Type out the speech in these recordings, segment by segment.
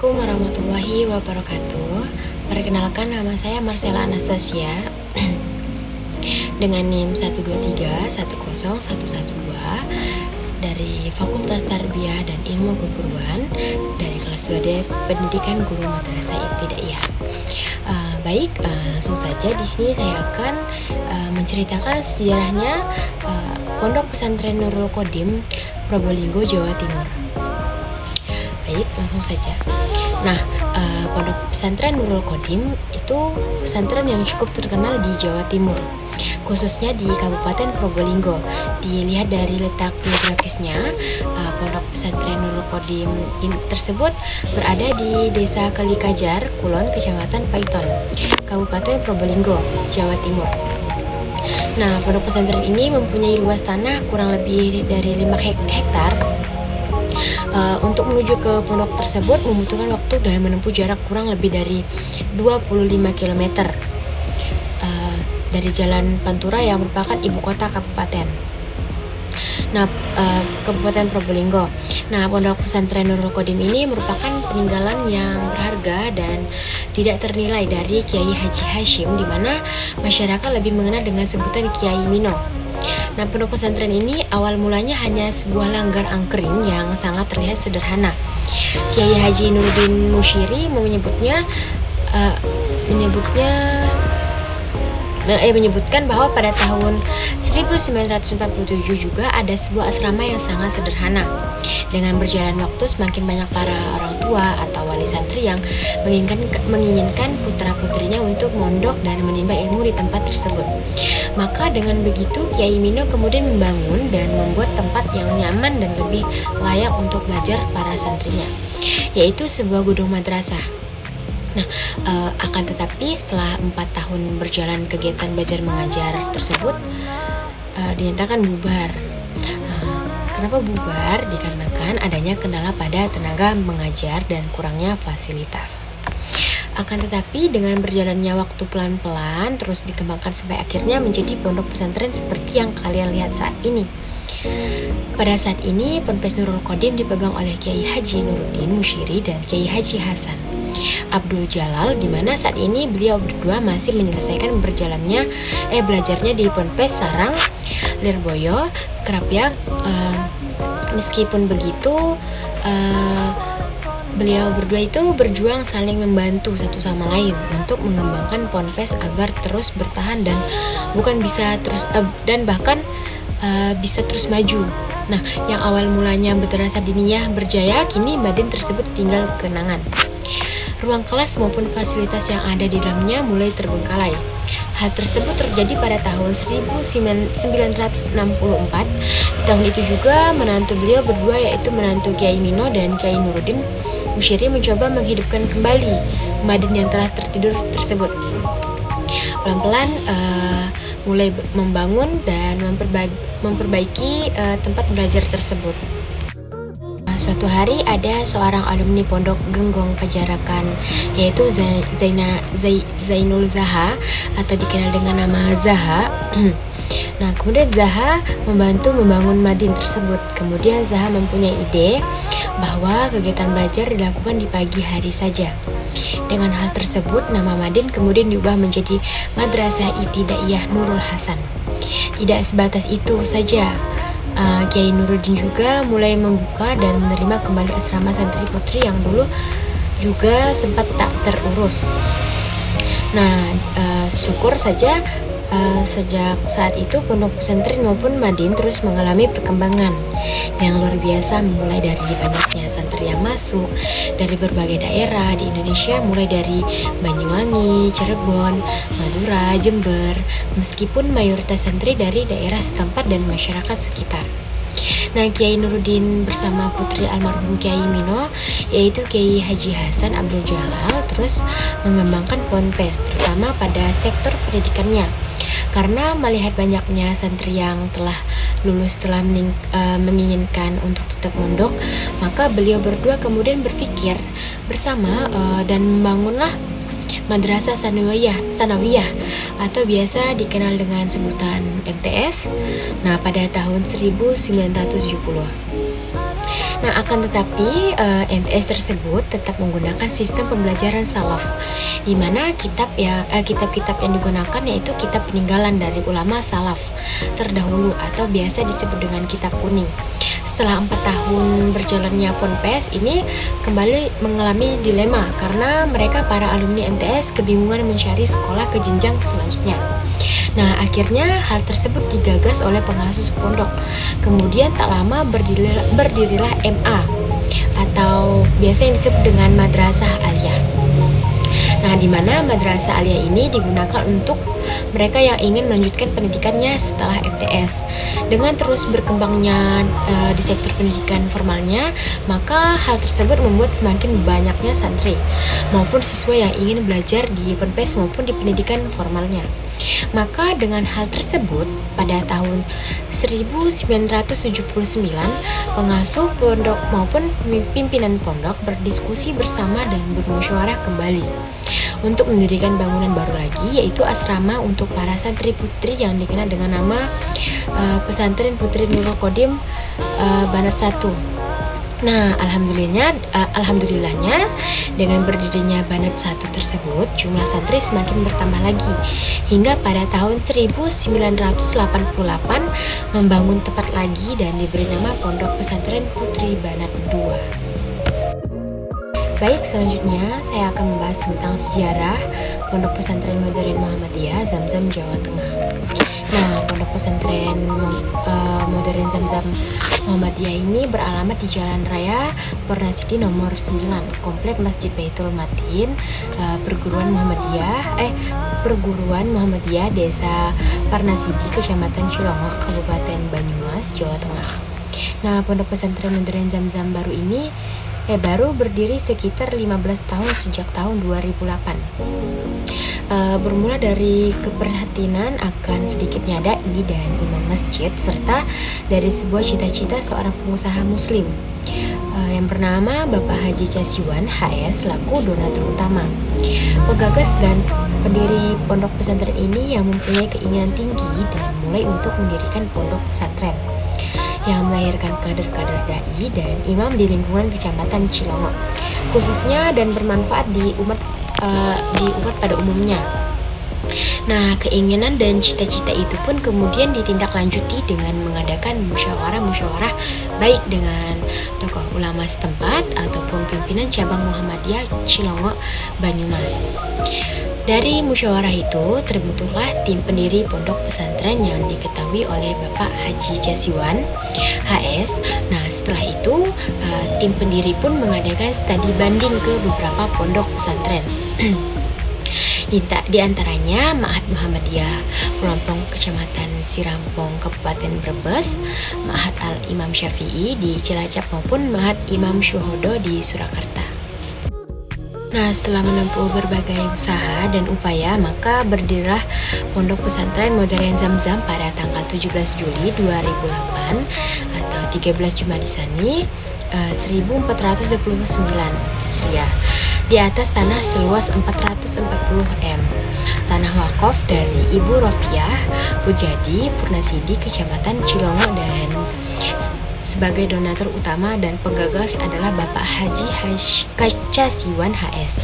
Assalamualaikum warahmatullahi wabarakatuh. Perkenalkan, nama saya Marcella Anastasia dengan NIM 123101112 dari Fakultas Tarbiyah dan Ilmu Keguruan dari kelas 2D Pendidikan Guru Madrasah Ibtidaiyah. Langsung saja di sini saya akan menceritakan sejarahnya Pondok Pesantren Nurul Qodim, Probolinggo, Jawa Timur. Langsung saja. Pondok Pesantren Nurul Qodim itu pesantren yang cukup terkenal di Jawa Timur, khususnya di Kabupaten Probolinggo. Dilihat dari letak geografisnya, Pondok Pesantren Nurul Qodim tersebut berada di Desa Kalikajar, Kulon, Kecamatan Paiton, Kabupaten Probolinggo, Jawa Timur. Pondok pesantren ini mempunyai luas tanah kurang lebih dari 5 hektar. Untuk menuju ke pondok tersebut membutuhkan waktu dan menempuh jarak kurang lebih dari 25 km dari Jalan Pantura yang merupakan ibu kota kabupaten. Kabupaten Probolinggo. Pondok Pesantren Nurul Qodim ini merupakan peninggalan yang berharga dan tidak ternilai dari Kiai Haji Hashim, di mana masyarakat lebih mengenal dengan sebutan Kiai Mino. Pondok pesantren ini awal mulanya hanya sebuah langgar angkring yang sangat terlihat sederhana. Kiai Haji Nuruddin Musyiri menyebutkan bahwa pada tahun 1947 juga ada sebuah asrama yang sangat sederhana. Dengan berjalan waktu, semakin banyak para orang tua atau wali santri yang menginginkan putra-putrinya untuk mondok dan menimba ilmu di tempat tersebut. Maka dengan begitu, Kiai Mino kemudian membangun dan membuat tempat yang nyaman dan lebih layak untuk belajar para santrinya, yaitu sebuah gedung madrasah. Akan tetapi setelah 4 tahun berjalan kegiatan belajar mengajar tersebut dinyatakan bubar. Kenapa bubar? Dikarenakan adanya kendala pada tenaga mengajar dan kurangnya fasilitas. Akan tetapi dengan berjalannya waktu pelan-pelan terus dikembangkan sampai akhirnya menjadi pondok pesantren seperti yang kalian lihat saat ini. Pada saat ini Ponpes Nurul Qodim dipegang oleh Kiai Haji Nuruddin Musyiri dan Kiai Haji Hasan Abdul Jalal, di mana saat ini beliau berdua masih menyelesaikan belajarnya di Ponpes Sarang Lirboyo, Krapyak. Meskipun begitu, beliau berdua itu berjuang saling membantu satu sama lain untuk mengembangkan Ponpes agar terus bertahan dan bahkan bisa terus maju. Yang awal mulanya Madrasah Diniyah berjaya, kini Madin tersebut tinggal kenangan. Ruang kelas maupun fasilitas yang ada di dalamnya mulai terbengkalai. Hal tersebut terjadi pada tahun 1964. Di tahun itu juga menantu beliau berdua, yaitu menantu Kiai Mino dan Kiai Nuruddin Musyiri, mencoba menghidupkan kembali Madin yang telah tertidur tersebut. Pelan-pelan mulai membangun dan memperbaiki tempat belajar tersebut. Suatu hari ada seorang alumni pondok Genggong Pajarakan, yaitu Zainul Zaha atau dikenal dengan nama Zaha. Kemudian Zaha membantu membangun Madin tersebut. Kemudian Zaha mempunyai ide bahwa kegiatan belajar dilakukan di pagi hari saja. Dengan hal tersebut, nama Madin kemudian diubah menjadi Madrasah Ibtidaiyah Nurul Hasan. Tidak sebatas itu saja, Kiai Nuruddin juga mulai membuka dan menerima kembali asrama santri putri yang dulu juga sempat tak terurus. Syukur saja sejak saat itu pondok pesantren maupun Madin terus mengalami perkembangan yang luar biasa, mulai dari banyaknya santri yang masuk dari berbagai daerah di Indonesia, mulai dari Banyuwangi, Cirebon, Madura, Jember, meskipun mayoritas santri dari daerah setempat dan masyarakat sekitar. Kiai Nuruddin bersama putri almarhum Kiai Mino, yaitu Kiai Haji Hasan Abdul Jalal, terus mengembangkan Ponpes, terutama pada sektor pendidikannya. Karena melihat banyaknya santri yang telah lulus menginginkan untuk tetap mondok, maka beliau berdua kemudian berpikir bersama dan membangunlah Madrasah Sanawiyah atau biasa dikenal dengan sebutan MTS pada tahun 1970. Nah, akan tetapi MTS tersebut tetap menggunakan sistem pembelajaran salaf, di mana kitab-kitab yang digunakan yaitu kitab peninggalan dari ulama salaf terdahulu atau biasa disebut dengan kitab kuning. Setelah 4 tahun berjalannya Ponpes ini kembali mengalami dilema karena mereka para alumni MTS kebingungan mencari sekolah ke jenjang selanjutnya. Nah, akhirnya hal tersebut digagas oleh pengasuh pondok. Kemudian tak lama berdirilah MA atau biasa yang disebut dengan Madrasah Aliyah. Nah, di mana Madrasah Aliyah ini digunakan untuk mereka yang ingin melanjutkan pendidikannya setelah MTS. Dengan terus berkembangnya di sektor pendidikan formalnya, maka hal tersebut membuat semakin banyaknya santri maupun siswa yang ingin belajar di Ponpes maupun di pendidikan formalnya. Maka dengan hal tersebut, pada tahun 1979, pengasuh pondok maupun pimpinan pondok berdiskusi bersama dan bermusyawarah kembali untuk mendirikan bangunan baru lagi, yaitu asrama untuk para santri putri yang dikenal dengan nama Pesantren Putri Nurul Qodim Banat 1. Nah, alhamdulillahnya dengan berdirinya Banat 1 tersebut, jumlah santri semakin bertambah lagi hingga pada tahun 1988 membangun tempat lagi dan diberi nama Pondok Pesantren Putri Banat 2. Baik, selanjutnya saya akan membahas tentang sejarah Pondok Pesantren Modern Muhammadiyah Zamzam, Jawa Tengah. Nah, Pondok Pesantren Modern Zamzam Muhammadiyah ini beralamat di Jalan Raya Pernasidi nomor 9, Komplek Masjid Baitul Matin, Perguruan Muhammadiyah Desa Parnasidi, Kecamatan Cilongo, Kabupaten Banyumas, Jawa Tengah. Nah, Pondok Pesantren Modern Zamzam baru berdiri sekitar 15 tahun sejak tahun 2008. Bermula dari keprihatinan akan sedikitnya dai dan imam masjid serta dari sebuah cita-cita seorang pengusaha muslim yang bernama Bapak Haji Casiwan HS selaku donatur utama. Penggagas dan pendiri pondok pesantren ini yang mempunyai keinginan tinggi dan mulai untuk mendirikan pondok pesantren yang melahirkan kader-kader dai dan imam di lingkungan Kecamatan Cilongo khususnya dan bermanfaat di umat pada umumnya. Nah, keinginan dan cita-cita itu pun kemudian ditindaklanjuti dengan mengadakan musyawarah baik dengan tokoh ulama setempat ataupun pimpinan cabang Muhammadiyah Cilongo, Banyumas. Dari musyawarah itu terbentuklah tim pendiri pondok pesantren yang diketahui oleh Bapak Haji Casiwan HS. Nah, setelah itu tim pendiri pun mengadakan studi banding ke beberapa pondok pesantren. Di antaranya Ma'had Muhammadiyah Pelompong Kecamatan Sirampong Kabupaten Brebes, Ma'had Al-Imam Syafi'i di Cilacap maupun Ma'had Imam Syuhodo di Surakarta. Nah, setelah menempuh berbagai usaha dan upaya, maka berdirilah Pondok Pesantren Modern Zamzam pada tanggal 17 Juli 2008 atau 13 Jumadisani 1429 Hijriah di atas tanah seluas 440 m. Tanah wakaf dari Ibu Rofiah Pujadi Purnasidi Kecamatan Cilongo dan sebagai donatur utama dan penggagas adalah Bapak Haji Casiwan HS.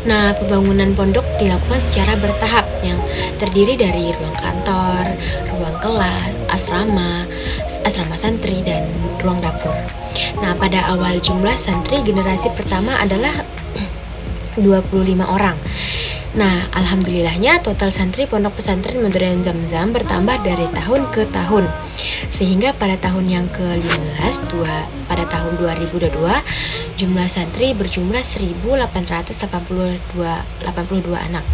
Nah, pembangunan pondok dilakukan secara bertahap yang terdiri dari ruang kantor, ruang kelas, asrama santri, dan ruang dapur. Nah, pada awal jumlah santri generasi pertama adalah 25 orang. Nah, alhamdulillahnya total santri Pondok Pesantren Modern Zamzam bertambah dari tahun ke tahun. Sehingga pada tahun yang ke-15 pada tahun 2022 jumlah santri berjumlah 1.882 anak.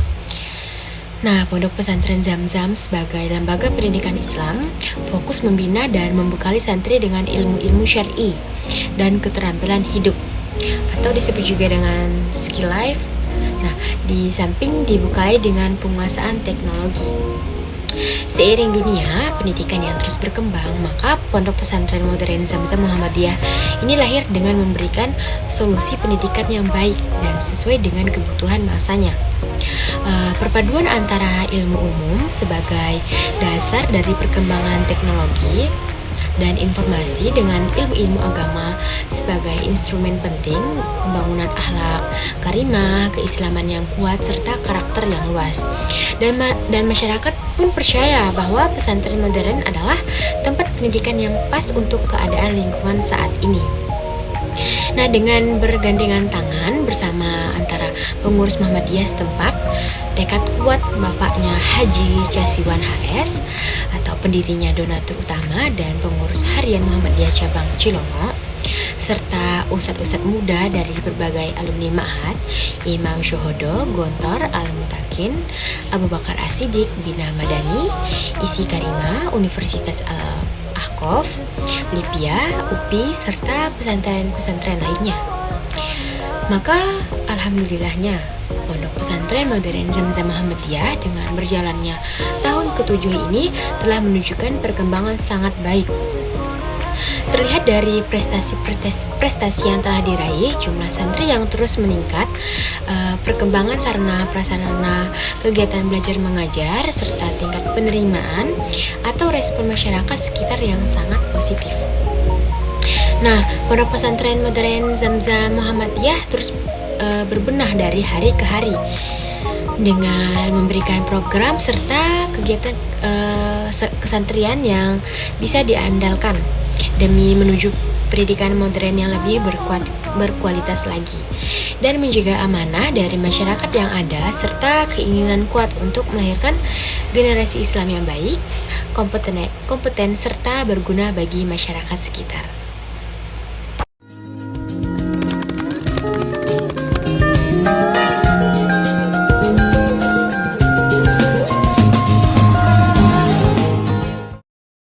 Nah, Pondok Pesantren Zamzam sebagai lembaga pendidikan Islam fokus membina dan membekali santri dengan ilmu-ilmu syar'i dan keterampilan hidup atau disebut juga dengan skill life. Nah, di samping dibekali dengan penguasaan teknologi. Seiring dunia pendidikan yang terus berkembang, maka Pondok Pesantren Modern Zamzam Muhammadiyah ini lahir dengan memberikan solusi pendidikan yang baik dan sesuai dengan kebutuhan masanya. Perpaduan antara ilmu umum sebagai dasar dari perkembangan teknologi dan informasi dengan ilmu-ilmu agama sebagai instrumen penting pembangunan akhlak karimah, keislaman yang kuat, serta karakter yang luas. Dan masyarakat pun percaya bahwa pesantren modern adalah tempat pendidikan yang pas untuk keadaan lingkungan saat ini. Nah, dengan bergandengan tangan bersama antara pengurus Muhammadiyah setempat, tekad kuat bapaknya Haji Casiwan HS atau pendirinya donatur utama dan pengurus harian Muhammadiyah cabang Cilongo, serta ustadz-ustadz muda dari berbagai alumni Ma'had, Imam Syuhodo, Gontor, Al-Mutakin, Abu Bakar As-Siddiq, Bina Madani, Isi Karima, Universitas Ahqaf, Lipia, UPI, serta pesantren-pesantren lainnya. Maka alhamdulillahnya Pondok Pesantren Modern Zamzam Muhammadiyah dengan berjalannya tahun ke-7 ini telah menunjukkan perkembangan sangat baik. Terlihat dari prestasi yang telah diraih, jumlah santri yang terus meningkat, perkembangan sarana prasarana kegiatan belajar mengajar, serta tingkat penerimaan atau respon masyarakat sekitar yang sangat positif. Nah, Pondok Pesantren Modern Zamzam Muhammadiyah terus berbenah dari hari ke hari dengan memberikan program serta kegiatan kesantrian yang bisa diandalkan demi menuju pendidikan modern yang lebih berkualitas lagi dan menjaga amanah dari masyarakat yang ada serta keinginan kuat untuk melahirkan generasi Islam yang baik, kompeten serta berguna bagi masyarakat sekitar.